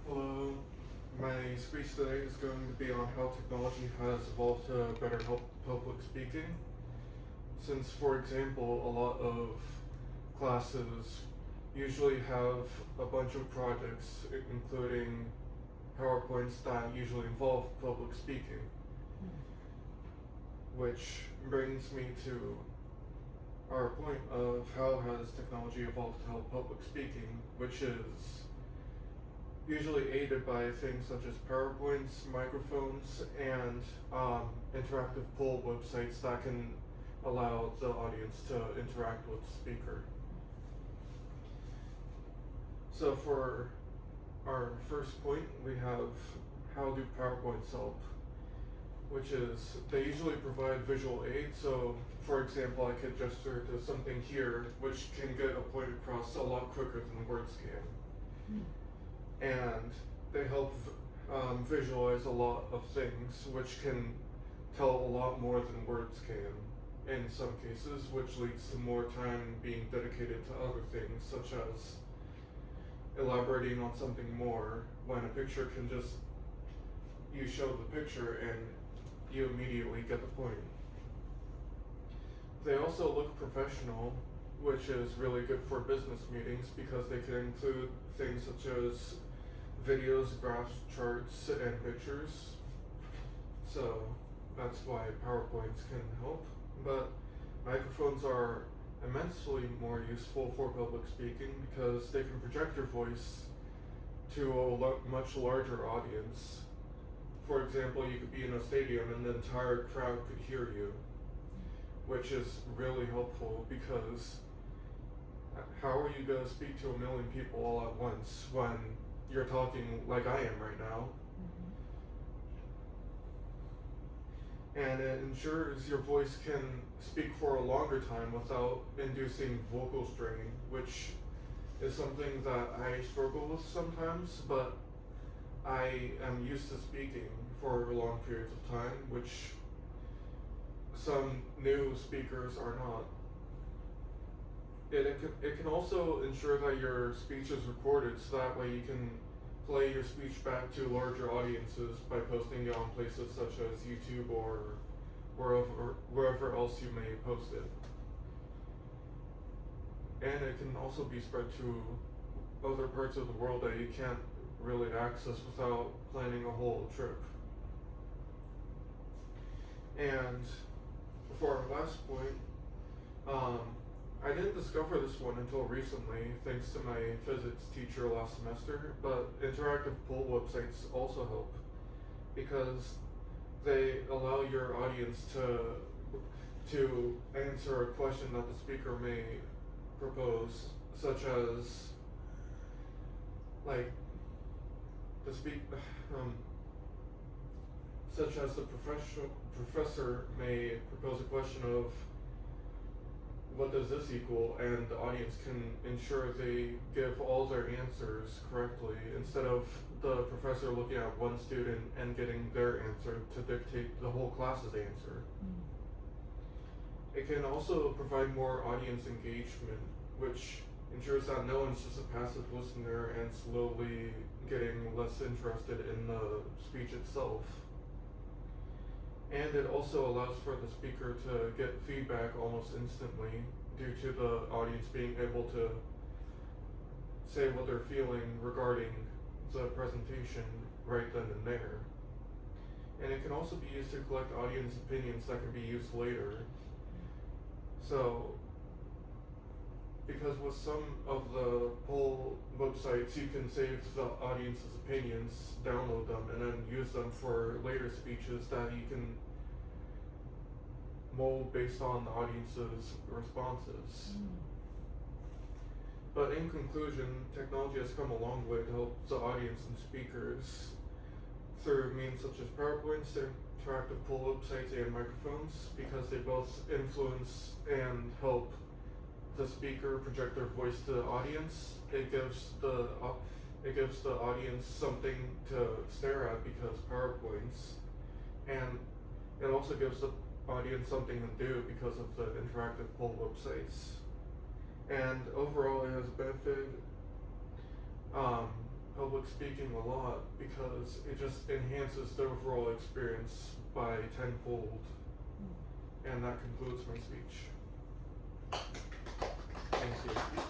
Hello, my speech today is going to be on how technology has evolved to better help public speaking. Since, for example, a lot of classes usually have a bunch of projects, including PowerPoints that usually involve public speaking. Which brings me to our point of how has technology evolved to help public speaking, which is usually aided by things such as PowerPoints, microphones, and interactive poll websites that can allow the audience to interact with the speaker. So for our first point, we have how do PowerPoints help, which is they usually provide visual aid. So for example, I could gesture to something here, which can get a point across a lot quicker than words can. And they help visualize a lot of things, which can tell a lot more than words can in some cases, which leads to more time being dedicated to other things, such as elaborating on something more, when a picture can just, you show the picture and you immediately get the point. They also look professional, which is really good for business meetings because they can include things such as videos, graphs, charts, and pictures. So that's why PowerPoints can help. But microphones are immensely more useful for public speaking because they can project your voice to a much larger audience. For example, you could be in a stadium and the entire crowd could hear you, which is really helpful because how are you going to speak to 1 million people all at once when you're talking like I am right now? And it ensures your voice can speak for a longer time without inducing vocal strain, which is something that I struggle with sometimes, but I am used to speaking for long periods of time, which some new speakers are not. It can also ensure that your speech is recorded, so that way you can play your speech back to larger audiences by posting it on places such as YouTube or wherever else you may post it. And it can also be spread to other parts of the world that you can't really access without planning a whole trip. And for our last point, I didn't discover this one until recently, thanks to my physics teacher last semester, but interactive poll websites also help because they allow your audience to answer a question that the speaker may propose, such as the professor may propose a question of what does this equal, and the audience can ensure they give all their answers correctly instead of the professor looking at one student and getting their answer to dictate the whole class's answer. It can also provide more audience engagement, which ensures that no one's just a passive listener and slowly getting less interested in the speech itself. And it also allows for the speaker to get feedback almost instantly due to the audience being able to say what they're feeling regarding the presentation right then and there. And it can also be used to collect audience opinions that can be used later. So, because with some of the poll websites you can save the audience's opinions, download them, and then use them for later speeches that you can mold based on the audience's responses. But in conclusion, technology has come a long way to help the audience and speakers through means such as PowerPoints, interactive poll websites, and microphones, because they both influence and help the speaker project their voice to the audience. It gives the audience something to stare at because PowerPoints, and it also gives the audience something to do because of the interactive poll websites. And overall, it has benefited public speaking a lot because it just enhances the overall experience by tenfold. And that concludes my speech. Thank you.